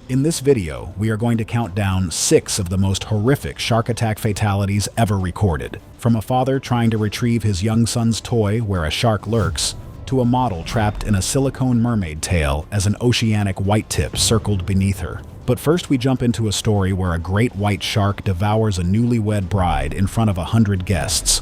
In this video, we are going to count down 6 of the most horrific shark attack fatalities ever recorded. From a father trying to retrieve his young son's toy where a shark lurks, to a model trapped in a silicone mermaid tail as an oceanic white tip circled beneath her. But first we jump into a story where a great white shark devours a newlywed bride in front of 100 guests.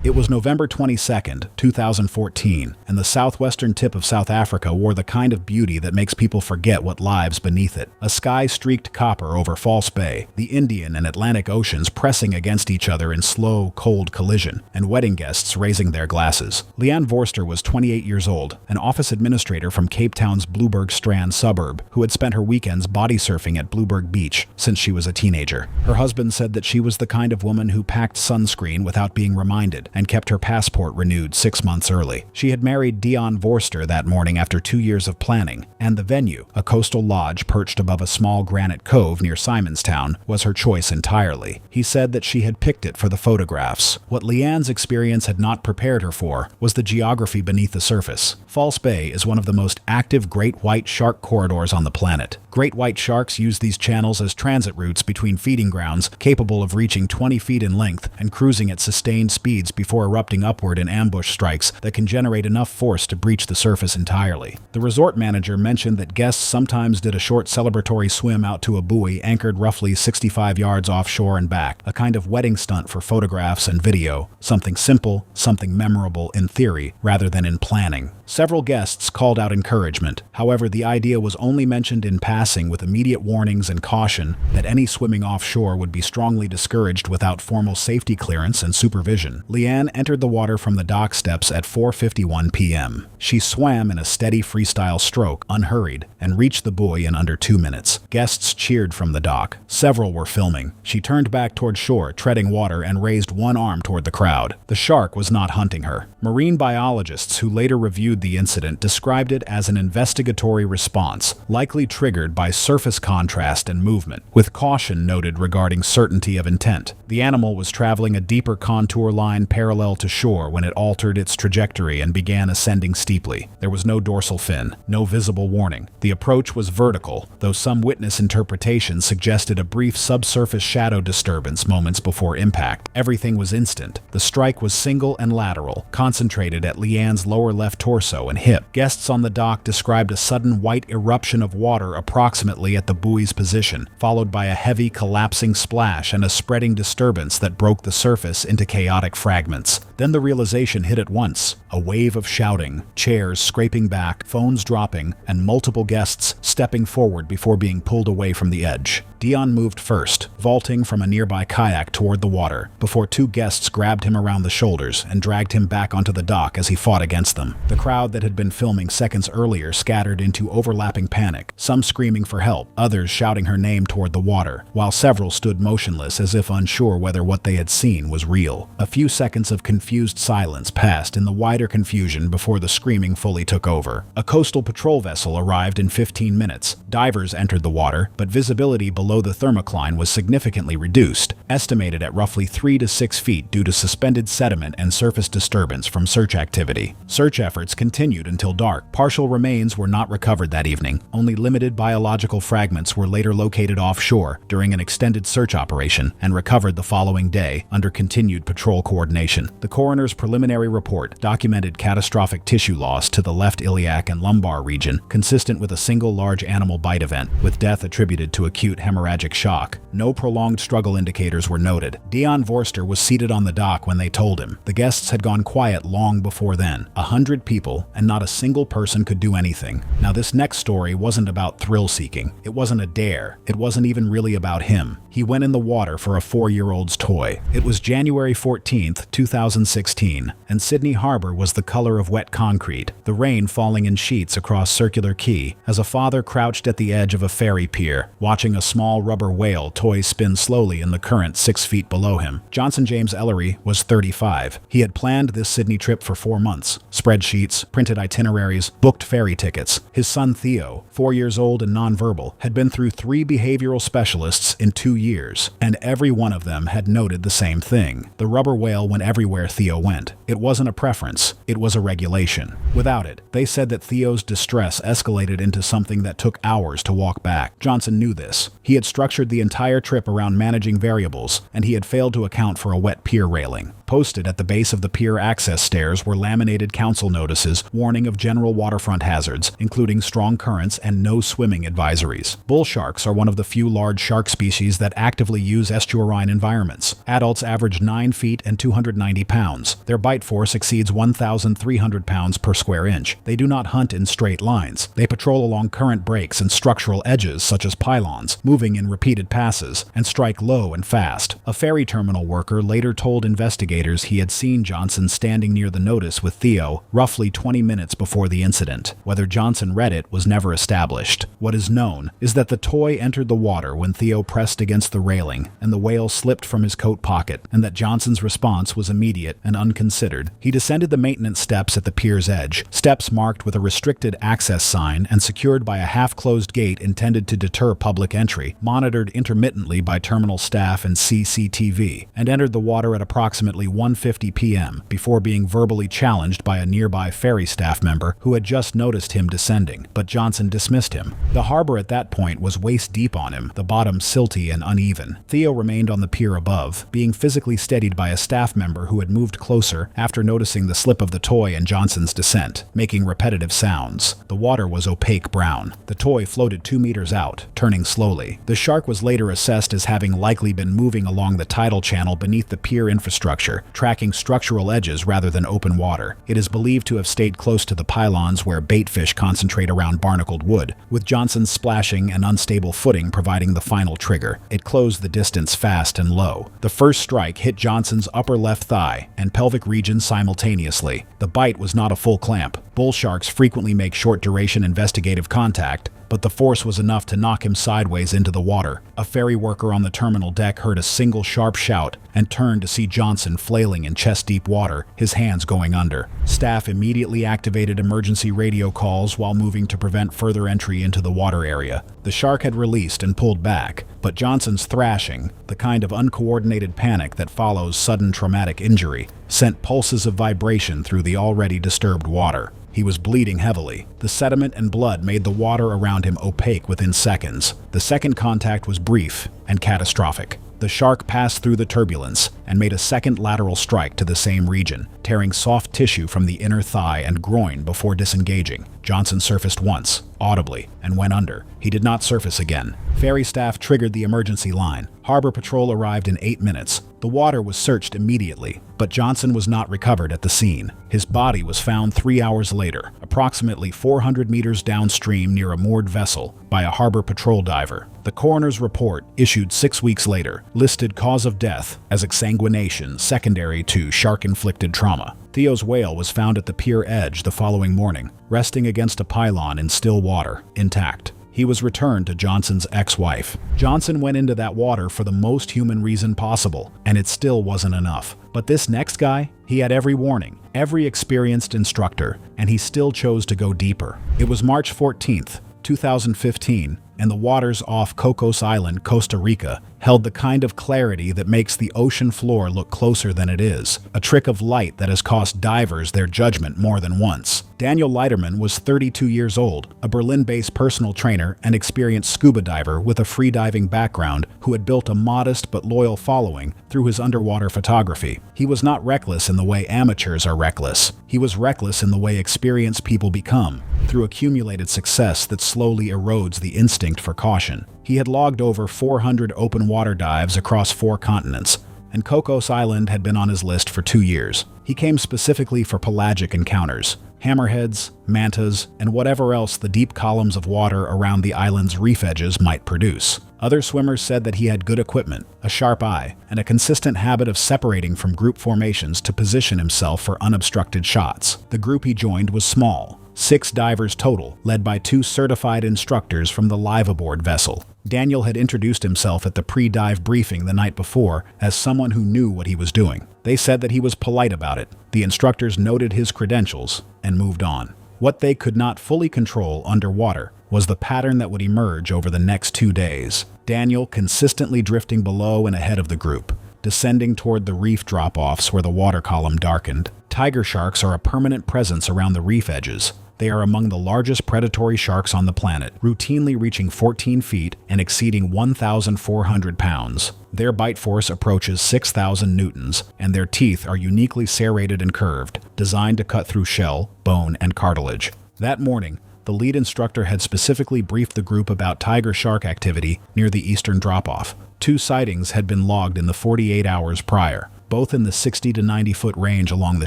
It was November 22nd, 2014, and the southwestern tip of South Africa wore the kind of beauty that makes people forget what lies beneath it. A sky streaked copper over False Bay, the Indian and Atlantic Oceans pressing against each other in slow, cold collision, and wedding guests raising their glasses. Leanne Vorster was 28 years old, an office administrator from Cape Town's Blueberg Strand suburb, who had spent her weekends body surfing at Blueberg Beach since she was a teenager. Her husband said that she was the kind of woman who packed sunscreen without being reminded, and kept her passport renewed 6 months early. She had married Dion Vorster that morning after 2 years of planning, and the venue, a coastal lodge perched above a small granite cove near Simonstown, was her choice entirely. He said that she had picked it for the photographs. What Leanne's experience had not prepared her for was the geography beneath the surface. False Bay is one of the most active great white shark corridors on the planet. Great white sharks use these channels as transit routes between feeding grounds capable of reaching 20 feet in length and cruising at sustained speeds before erupting upward in ambush strikes that can generate enough force to breach the surface entirely. The resort manager mentioned that guests sometimes did a short celebratory swim out to a buoy anchored roughly 65 yards offshore and back, a kind of wedding stunt for photographs and video, something simple, something memorable in theory rather than in planning. Several guests called out encouragement. However, the idea was only mentioned in passing with immediate warnings and caution that any swimming offshore would be strongly discouraged without formal safety clearance and supervision. Leanne entered the water from the dock steps at 4:51 p.m. She swam in a steady freestyle stroke, unhurried, and reached the buoy in under 2 minutes. Guests cheered from the dock. Several were filming. She turned back toward shore, treading water, and raised one arm toward the crowd. The shark was not hunting her. Marine biologists who later reviewed the incident described it as an investigatory response, likely triggered by surface contrast and movement, with caution noted regarding certainty of intent. The animal was traveling a deeper contour line parallel to shore when it altered its trajectory and began ascending steeply. There was no dorsal fin, no visible warning. The approach was vertical, though some witness interpretations suggested a brief subsurface shadow disturbance moments before impact. Everything was instant. The strike was single and lateral, concentrated at Leanne's lower left torso and hip. Guests on the dock described a sudden white eruption of water approximately at the buoy's position, followed by a heavy collapsing splash and a spreading disturbance that broke the surface into chaotic fragments. Then the realization hit at once. A wave of shouting, chairs scraping back, phones dropping, and multiple guests stepping forward before being pulled away from the edge. Dion moved first, vaulting from a nearby kayak toward the water, before 2 guests grabbed him around the shoulders and dragged him back onto the dock as he fought against them. The crowd that had been filming seconds earlier scattered into overlapping panic, some screaming for help, others shouting her name toward the water, while several stood motionless as if unsure whether what they had seen was real. A few seconds of confused silence passed in the wider confusion before the screaming fully took over. A coastal patrol vessel arrived in 15 minutes. Divers entered the water, but visibility below the thermocline was significantly reduced, estimated at roughly 3 to 6 feet due to suspended sediment and surface disturbance from search activity. Search efforts continued until dark. Partial remains were not recovered that evening. Only limited biological fragments were later located offshore during an extended search operation and recovered the following day under continued patrol coordination. The coroner's preliminary report documented catastrophic tissue loss to the left iliac and lumbar region, consistent with a single large animal bite event, with death attributed to acute hemorrhagic shock. No prolonged struggle indicators were noted. Dion Vorster was seated on the dock when they told him. The guests had gone quiet long before then. 100 people, and not a single person could do anything. Now this next story wasn't about thrill-seeking. It wasn't a dare. It wasn't even really about him. He went in the water for a 4-year-old's toy. It was January 14th, 2016, and Sydney Harbor was the color of wet concrete, the rain falling in sheets across Circular Quay as a father crouched at the edge of a ferry pier, watching a small rubber whale toy spin slowly in the current 6 feet below him. Johnson James Ellery was 35. He had planned this Sydney trip for 4 months. Spreadsheets, printed itineraries, booked ferry tickets. His son Theo, 4 years old and nonverbal, had been through 3 behavioral specialists in 2 years years, and every one of them had noted the same thing. The rubber whale went everywhere Theo went. It wasn't a preference, it was a regulation. Without it, they said that Theo's distress escalated into something that took hours to walk back. Johnson knew this. He had structured the entire trip around managing variables, and he had failed to account for a wet pier railing. Posted at the base of the pier access stairs were laminated council notices warning of general waterfront hazards, including strong currents and no swimming advisories. Bull sharks are one of the few large shark species that actively use estuarine environments. Adults average 9 feet and 290 pounds. Their bite force exceeds 1,300 pounds per square inch. They do not hunt in straight lines. They patrol along current breaks and structural edges such as pylons, moving in repeated passes, and strike low and fast. A ferry terminal worker later told investigators he had seen Johnson standing near the notice with Theo roughly 20 minutes before the incident. Whether Johnson read it was never established. What is known is that the toy entered the water when Theo pressed against the railing and the whale slipped from his coat pocket, and that Johnson's response was immediate and unconsidered. He descended the maintenance steps at the pier's edge, steps marked with a restricted access sign and secured by a half-closed gate intended to deter public entry, monitored intermittently by terminal staff and CCTV, and entered the water at approximately 1:50 p.m. before being verbally challenged by a nearby ferry staff member who had just noticed him descending, but Johnson dismissed him. The harbor at that point was waist-deep on him, the bottom silty and uneven. Theo remained on the pier above, being physically steadied by a staff member who had moved closer after noticing the slip of the toy and Johnson's descent, making repetitive sounds. The water was opaque brown. The toy floated 2 meters out, turning slowly. The shark was later assessed as having likely been moving along the tidal channel beneath the pier infrastructure, tracking structural edges rather than open water. It is believed to have stayed close to the pylons where baitfish concentrate around barnacled wood, with Johnson's splashing and unstable footing providing the final trigger. It closed the distance fast and low. The first strike hit Johnson's upper left thigh and pelvic region simultaneously. The bite was not a full clamp. Bull sharks frequently make short-duration investigative contact, but the force was enough to knock him sideways into the water. A ferry worker on the terminal deck heard a single sharp shout and turned to see Johnson flailing in chest-deep water, his hands going under. Staff immediately activated emergency radio calls while moving to prevent further entry into the water area. The shark had released and pulled back, but Johnson's thrashing, the kind of uncoordinated panic that follows sudden traumatic injury, sent pulses of vibration through the already disturbed water. He was bleeding heavily. The sediment and blood made the water around him opaque within seconds. The second contact was brief and catastrophic. The shark passed through the turbulence and made a second lateral strike to the same region, tearing soft tissue from the inner thigh and groin before disengaging. Johnson surfaced once, audibly, and went under. He did not surface again. Ferry staff triggered the emergency line. Harbor Patrol arrived in 8 minutes. The water was searched immediately, but Johnson was not recovered at the scene. His body was found 3 hours later, approximately 400 meters downstream near a moored vessel, by a Harbor Patrol diver. The coroner's report, issued 6 weeks later, listed cause of death as exsanguination secondary to shark-inflicted trauma. Theo's whale was found at the pier edge the following morning, resting against a pylon in still water, intact. He was returned to Johnson's ex-wife. Johnson went into that water for the most human reason possible, and it still wasn't enough. But this next guy, he had every warning, every experienced instructor, and he still chose to go deeper. It was March 14th, 2015, and the waters off Cocos Island, Costa Rica, held the kind of clarity that makes the ocean floor look closer than it is, a trick of light that has cost divers their judgment more than once. Daniel Leiterman was 32 years old, a Berlin-based personal trainer and experienced scuba diver with a freediving background who had built a modest but loyal following through his underwater photography. He was not reckless in the way amateurs are reckless. He was reckless in the way experienced people become, through accumulated success that slowly erodes the instinct for caution. He had logged over 400 open water dives across 4 continents, and Cocos Island had been on his list for 2 years. He came specifically for pelagic encounters, hammerheads, mantas, and whatever else the deep columns of water around the island's reef edges might produce. Other swimmers said that he had good equipment, a sharp eye, and a consistent habit of separating from group formations to position himself for unobstructed shots. The group he joined was small, 6 divers total, led by 2 certified instructors from the live-aboard vessel. Daniel had introduced himself at the pre-dive briefing the night before as someone who knew what he was doing. They said that he was polite about it. The instructors noted his credentials and moved on. What they could not fully control underwater was the pattern that would emerge over the next 2 days. Daniel consistently drifting below and ahead of the group, descending toward the reef drop-offs where the water column darkened. Tiger sharks are a permanent presence around the reef edges. They are among the largest predatory sharks on the planet, routinely reaching 14 feet and exceeding 1,400 pounds. Their bite force approaches 6,000 newtons, and their teeth are uniquely serrated and curved, designed to cut through shell, bone, and cartilage. That morning, the lead instructor had specifically briefed the group about tiger shark activity near the eastern drop-off. 2 sightings had been logged in the 48 hours prior, both in the 60 to 90-foot range along the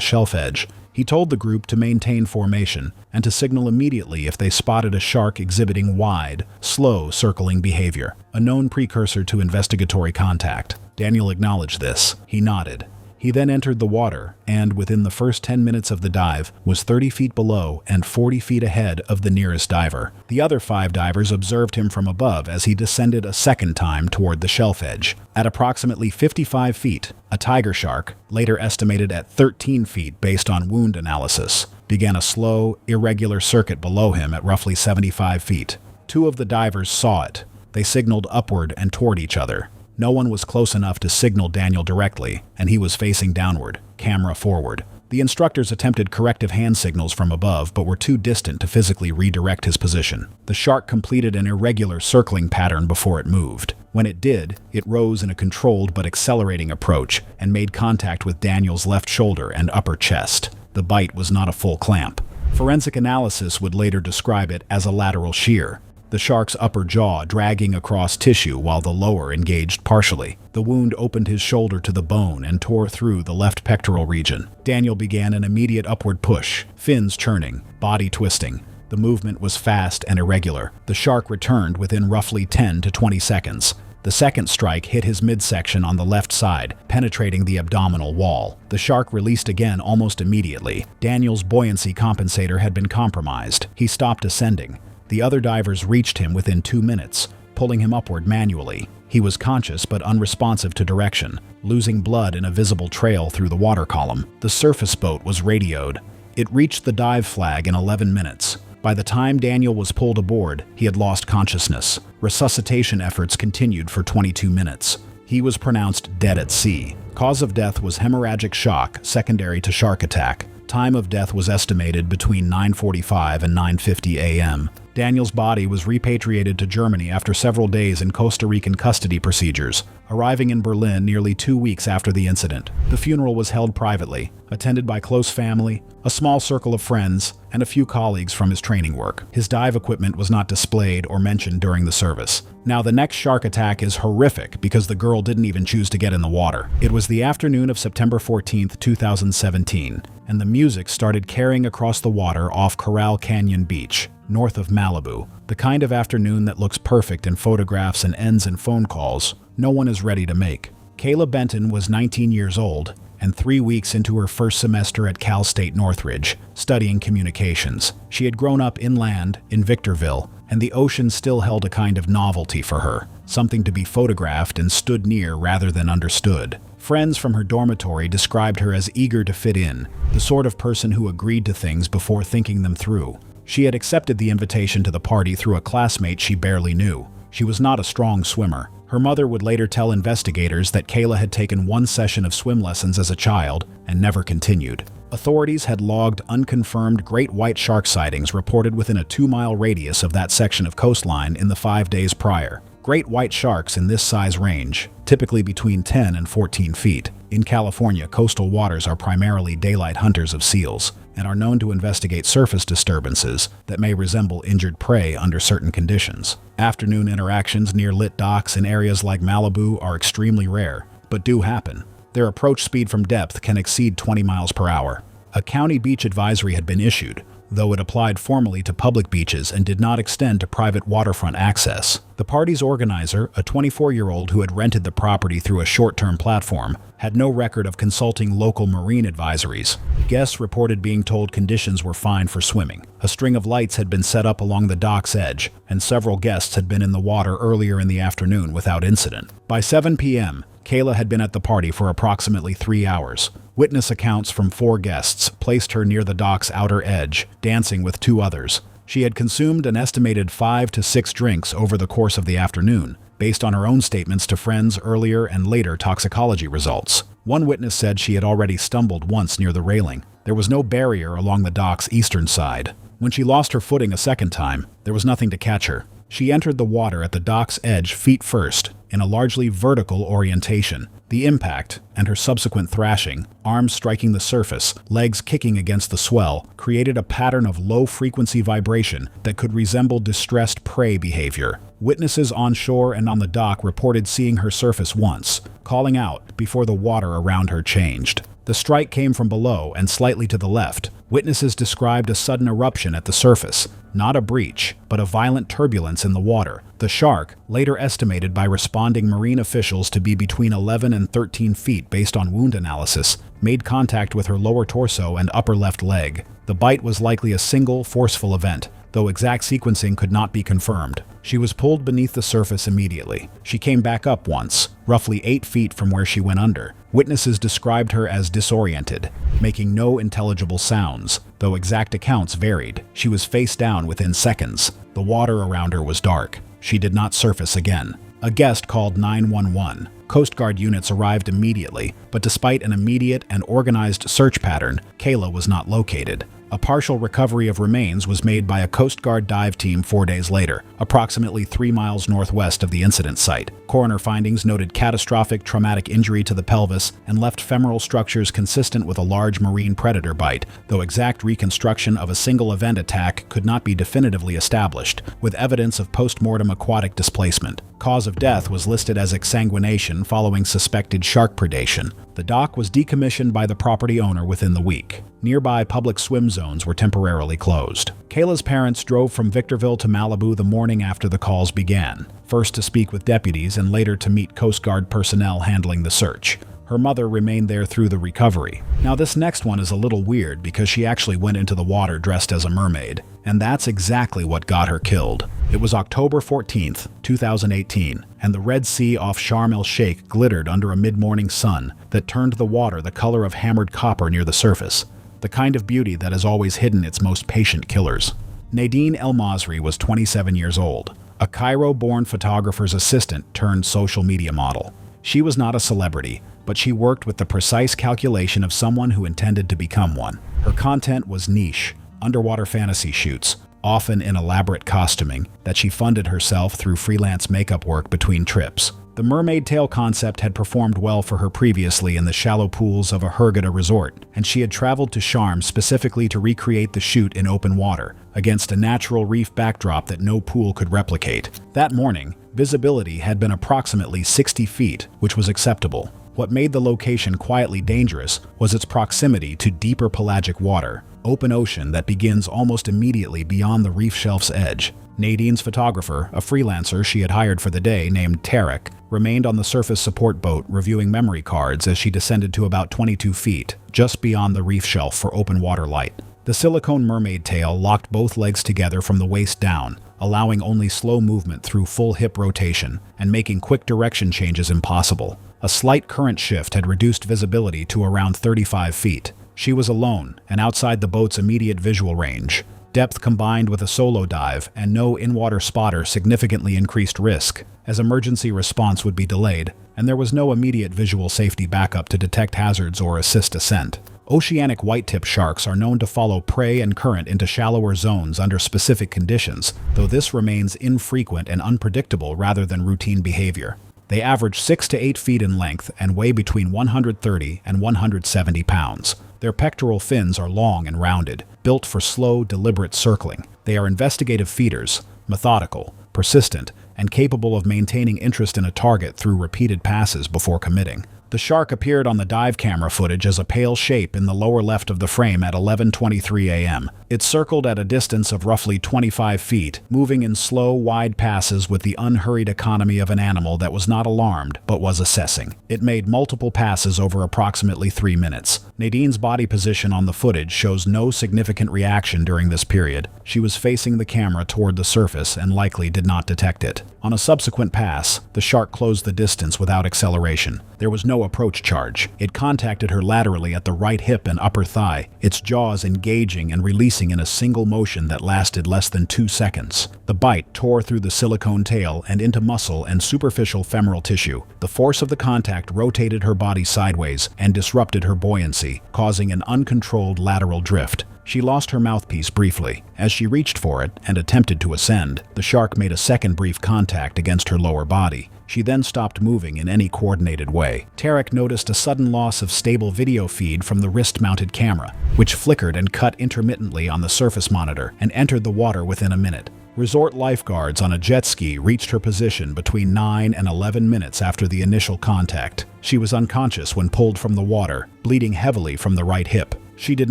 shelf edge. He told the group to maintain formation and to signal immediately if they spotted a shark exhibiting wide, slow circling behavior, a known precursor to investigatory contact. Daniel acknowledged this. He nodded. He then entered the water and, within the first 10 minutes of the dive, was 30 feet below and 40 feet ahead of the nearest diver. The other 5 divers observed him from above as he descended a second time toward the shelf edge. At approximately 55 feet, a tiger shark, later estimated at 13 feet based on wound analysis, began a slow, irregular circuit below him at roughly 75 feet. 2 of the divers saw it. They signaled upward and toward each other. No one was close enough to signal Daniel directly, and he was facing downward, camera forward. The instructors attempted corrective hand signals from above, but were too distant to physically redirect his position. The shark completed an irregular circling pattern before it moved. When it did, it rose in a controlled but accelerating approach and made contact with Daniel's left shoulder and upper chest. The bite was not a full clamp. Forensic analysis would later describe it as a lateral shear, the shark's upper jaw dragging across tissue while the lower engaged partially. The wound opened his shoulder to the bone and tore through the left pectoral region. Daniel began an immediate upward push, fins churning, body twisting. The movement was fast and irregular. The shark returned within roughly 10 to 20 seconds. The second strike hit his midsection on the left side, penetrating the abdominal wall. The shark released again almost immediately. Daniel's buoyancy compensator had been compromised. He stopped ascending. The other divers reached him within 2 minutes, pulling him upward manually. He was conscious but unresponsive to direction, losing blood in a visible trail through the water column. The surface boat was radioed. It reached the dive flag in 11 minutes. By the time Daniel was pulled aboard, he had lost consciousness. Resuscitation efforts continued for 22 minutes. He was pronounced dead at sea. Cause of death was hemorrhagic shock secondary to shark attack. Time of death was estimated between 9:45 and 9:50 a.m. Daniel's body was repatriated to Germany after several days in Costa Rican custody procedures, arriving in Berlin nearly 2 weeks after the incident. The funeral was held privately, attended by close family, a small circle of friends, and a few colleagues from his training work. His dive equipment was not displayed or mentioned during the service. Now, the next shark attack is horrific because the girl didn't even choose to get in the water. It was the afternoon of September 14, 2017, and the music started carrying across the water off Coral Canyon Beach, north of Malibu. The kind of afternoon that looks perfect in photographs and ends in phone calls no one is ready to make. Kayla Benton was 19 years old and 3 weeks into her first semester at Cal State Northridge, studying communications. She had grown up inland in Victorville, and the ocean still held a kind of novelty for her, something to be photographed and stood near rather than understood. Friends from her dormitory described her as eager to fit in, the sort of person who agreed to things before thinking them through. She had accepted the invitation to the party through a classmate she barely knew. She was not a strong swimmer. Her mother would later tell investigators that Kayla had taken 1 session of swim lessons as a child and never continued. Authorities had logged unconfirmed great white shark sightings reported within a 2-mile radius of that section of coastline in the 5 days prior. Great white sharks in this size range, typically between 10 and 14 feet. In California, coastal waters are primarily daylight hunters of seals and are known to investigate surface disturbances that may resemble injured prey under certain conditions. Afternoon interactions near lit docks in areas like Malibu are extremely rare, but do happen. Their approach speed from depth can exceed 20 miles per hour. A county beach advisory had been issued, though it applied formally to public beaches and did not extend to private waterfront access. The party's organizer, a 24-year-old who had rented the property through a short-term platform, had no record of consulting local marine advisories. Guests reported being told conditions were fine for swimming. A string of lights had been set up along the dock's edge, and several guests had been in the water earlier in the afternoon without incident. By 7 p.m., Kayla had been at the party for approximately 3 hours. Witness accounts from 4 guests placed her near the dock's outer edge, dancing with 2 others. She had consumed an estimated 5 to 6 drinks over the course of the afternoon, based on her own statements to friends earlier and later toxicology results. One witness said she had already stumbled once near the railing. There was no barrier along the dock's eastern side. When she lost her footing a second time, there was nothing to catch her. She entered the water at the dock's edge feet first, in a largely vertical orientation. The impact, and her subsequent thrashing, arms striking the surface, legs kicking against the swell, created a pattern of low-frequency vibration that could resemble distressed prey behavior. Witnesses on shore and on the dock reported seeing her surface once, calling out before the water around her changed. The strike came from below and slightly to the left. Witnesses described a sudden eruption at the surface, not a breach, but a violent turbulence in the water. The shark, later estimated by responding marine officials to be between 11 and 13 feet based on wound analysis, made contact with her lower torso and upper left leg. The bite was likely a single, forceful event, though exact sequencing could not be confirmed. She was pulled beneath the surface immediately. She came back up once, roughly 8 feet from where she went under. Witnesses described her as disoriented, making no intelligible sounds, though exact accounts varied. She was face down within seconds. The water around her was dark. She did not surface again. A guest called 911. Coast Guard units arrived immediately, but despite an immediate and organized search pattern, Kayla was not located. A partial recovery of remains was made by a Coast Guard dive team 4 days later, approximately 3 miles northwest of the incident site. Coroner findings noted catastrophic traumatic injury to the pelvis and left femoral structures consistent with a large marine predator bite, though exact reconstruction of a single event attack could not be definitively established, with evidence of post-mortem aquatic displacement. Cause of death was listed as exsanguination following suspected shark predation. The dock was decommissioned by the property owner within the week. Nearby public swim zones were temporarily closed. Kayla's parents drove from Victorville to Malibu the morning after the calls began, first to speak with deputies and later to meet Coast Guard personnel handling the search. Her mother remained there through the recovery. Now this next one is a little weird because she actually went into the water dressed as a mermaid, and that's exactly what got her killed. It was October 14th, 2018, and the Red Sea off Sharm el-Sheikh glittered under a mid-morning sun that turned the water the color of hammered copper near the surface, the kind of beauty that has always hidden its most patient killers. Nadine El Masri was 27 years old, a Cairo-born photographer's assistant turned social media model. She was not a celebrity, but she worked with the precise calculation of someone who intended to become one. Her content was niche, underwater fantasy shoots, often in elaborate costuming, that she funded herself through freelance makeup work between trips. The mermaid tail concept had performed well for her previously in the shallow pools of a Hurghada resort, and she had traveled to Sharm specifically to recreate the shoot in open water, against a natural reef backdrop that no pool could replicate. That morning, visibility had been approximately 60 feet, which was acceptable. What made the location quietly dangerous was its proximity to deeper pelagic water, open ocean that begins almost immediately beyond the reef shelf's edge. Nadine's photographer, a freelancer she had hired for the day named Tarek, remained on the surface support boat reviewing memory cards as she descended to about 22 feet, just beyond the reef shelf for open water light. The silicone mermaid tail locked both legs together from the waist down, allowing only slow movement through full hip rotation and making quick direction changes impossible. A slight current shift had reduced visibility to around 35 feet. She was alone and outside the boat's immediate visual range. Depth combined with a solo dive and no in-water spotter significantly increased risk, as emergency response would be delayed, and there was no immediate visual safety backup to detect hazards or assist ascent. Oceanic white-tip sharks are known to follow prey and current into shallower zones under specific conditions, though this remains infrequent and unpredictable rather than routine behavior. They average 6 to 8 feet in length and weigh between 130 and 170 pounds. Their pectoral fins are long and rounded, built for slow, deliberate circling. They are investigative feeders, methodical, persistent, and capable of maintaining interest in a target through repeated passes before committing. The shark appeared on the dive camera footage as a pale shape in the lower left of the frame at 11:23 a.m. It circled at a distance of roughly 25 feet, moving in slow, wide passes with the unhurried economy of an animal that was not alarmed but was assessing. It made multiple passes over approximately 3 minutes. Nadine's body position on the footage shows no significant reaction during this period. She was facing the camera toward the surface and likely did not detect it. On a subsequent pass, the shark closed the distance without acceleration. There was no approach charge. It contacted her laterally at the right hip and upper thigh, its jaws engaging and releasing in a single motion that lasted less than 2 seconds. The bite tore through the silicone tail and into muscle and superficial femoral tissue. The force of the contact rotated her body sideways and disrupted her buoyancy, causing an uncontrolled lateral drift. She lost her mouthpiece briefly. As she reached for it and attempted to ascend, the shark made a second brief contact against her lower body. She then stopped moving in any coordinated way. Tarek noticed a sudden loss of stable video feed from the wrist-mounted camera, which flickered and cut intermittently on the surface monitor and entered the water within a minute. Resort lifeguards on a jet ski reached her position between 9 and 11 minutes after the initial contact. She was unconscious when pulled from the water, bleeding heavily from the right hip. She did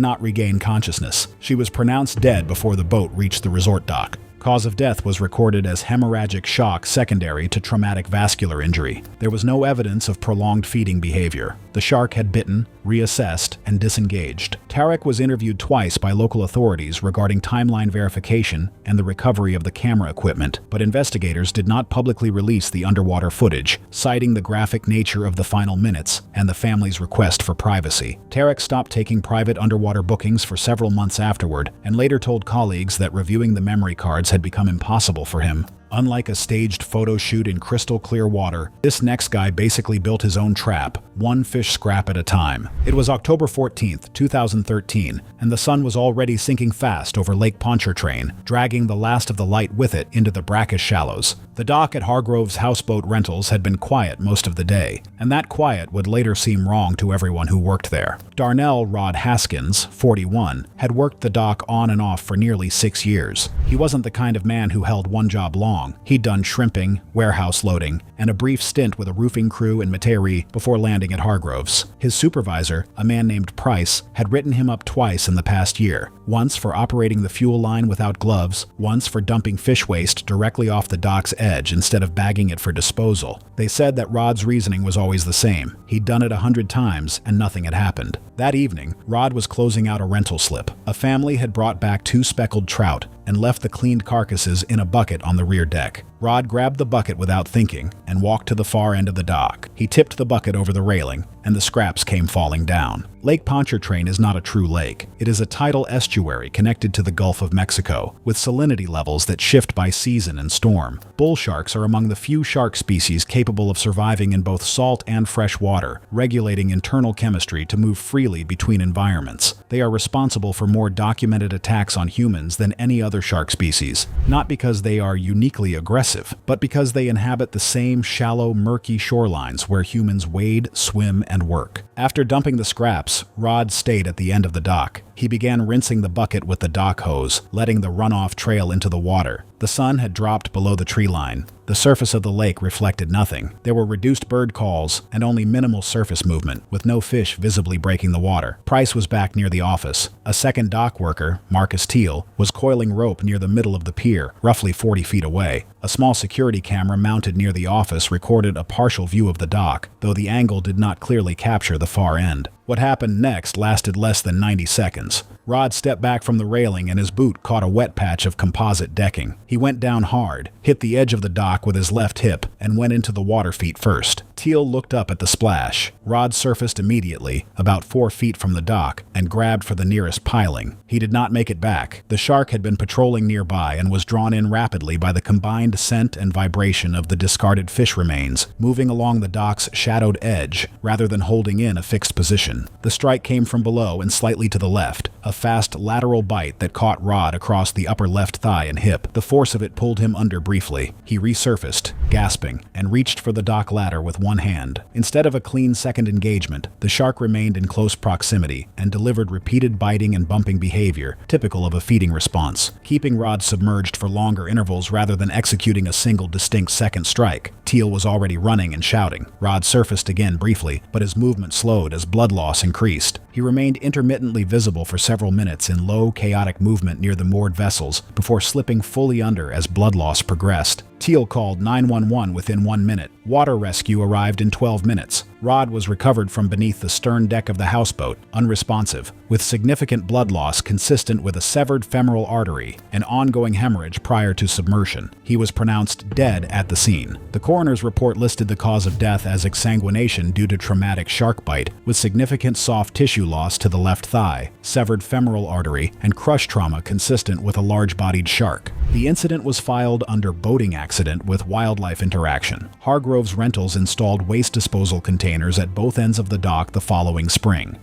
not regain consciousness. She was pronounced dead before the boat reached the resort dock. Cause of death was recorded as hemorrhagic shock secondary to traumatic vascular injury. There was no evidence of prolonged feeding behavior. The shark had bitten, reassessed, and disengaged. Tarek was interviewed twice by local authorities regarding timeline verification and the recovery of the camera equipment, but investigators did not publicly release the underwater footage, citing the graphic nature of the final minutes and the family's request for privacy. Tarek stopped taking private underwater bookings for several months afterward and later told colleagues that reviewing the memory cards had become impossible for him. Unlike a staged photo shoot in crystal clear water, this next guy basically built his own trap, one fish scrap at a time. It was October 14th, 2013, and the sun was already sinking fast over Lake Pontchartrain, dragging the last of the light with it into the brackish shallows. The dock at Hargrove's Houseboat Rentals had been quiet most of the day, and that quiet would later seem wrong to everyone who worked there. Darnell Rod Haskins, 41, had worked the dock on and off for nearly 6 years. He wasn't the kind of man who held one job long. He'd done shrimping, warehouse loading, and a brief stint with a roofing crew in Metairie before landing at Hargrove's. His supervisor, a man named Price, had written him up twice in the past year, once for operating the fuel line without gloves, once for dumping fish waste directly off the dock's edge instead of bagging it for disposal. They said that Rod's reasoning was always the same. He'd done it 100 times and nothing had happened. That evening, Rod was closing out a rental slip. A family had brought back 2 speckled trout and left the cleaned carcasses in a bucket on the rear deck. Rod grabbed the bucket without thinking and walked to the far end of the dock. He tipped the bucket over the railing, and the scraps came falling down. Lake Pontchartrain is not a true lake. It is a tidal estuary connected to the Gulf of Mexico, with salinity levels that shift by season and storm. Bull sharks are among the few shark species capable of surviving in both salt and fresh water, regulating internal chemistry to move freely between environments. They are responsible for more documented attacks on humans than any other shark species, not because they are uniquely aggressive, but because they inhabit the same shallow, murky shorelines where humans wade, swim, and work. After dumping the scraps, Rod stayed at the end of the dock. He began rinsing the bucket with the dock hose, letting the runoff trail into the water. The sun had dropped below the tree line. The surface of the lake reflected nothing. There were reduced bird calls and only minimal surface movement, with no fish visibly breaking the water. Price was back near the office. A second dock worker, Marcus Teal, was coiling rope near the middle of the pier, roughly 40 feet away. A small security camera mounted near the office recorded a partial view of the dock, though the angle did not clearly capture the far end. What happened next lasted less than 90 seconds. Rod stepped back from the railing and his boot caught a wet patch of composite decking. He went down hard, hit the edge of the dock with his left hip, and went into the water feet first. Teal looked up at the splash. Rod surfaced immediately, about 4 feet from the dock, and grabbed for the nearest piling. He did not make it back. The shark had been patrolling nearby and was drawn in rapidly by the combined scent and vibration of the discarded fish remains, moving along the dock's shadowed edge rather than holding in a fixed position. The strike came from below and slightly to the left, a fast lateral bite that caught Rod across the upper left thigh and hip. The force of it pulled him under briefly. He resurfaced, gasping, and reached for the dock ladder with one hand. Instead of a clean second engagement, the shark remained in close proximity and delivered repeated biting and bumping behavior, typical of a feeding response, keeping Rod submerged for longer intervals rather than executing a single distinct second strike. Teal was already running and shouting. Rod surfaced again briefly, but his movement slowed as blood loss increased. He remained intermittently visible for several minutes in low, chaotic movement near the moored vessels before slipping fully under as blood loss progressed. Teal called 911 within 1 minute. Water rescue arrived in 12 minutes. Rod was recovered from beneath the stern deck of the houseboat, unresponsive, with significant blood loss consistent with a severed femoral artery and ongoing hemorrhage prior to submersion. He was pronounced dead at the scene. The coroner's report listed the cause of death as exsanguination due to traumatic shark bite, with significant soft tissue loss to the left thigh, severed femoral artery, and crush trauma consistent with a large-bodied shark. The incident was filed under boating accident with wildlife interaction. Hargrove's Rentals installed waste disposal containers at both ends of the dock the following spring.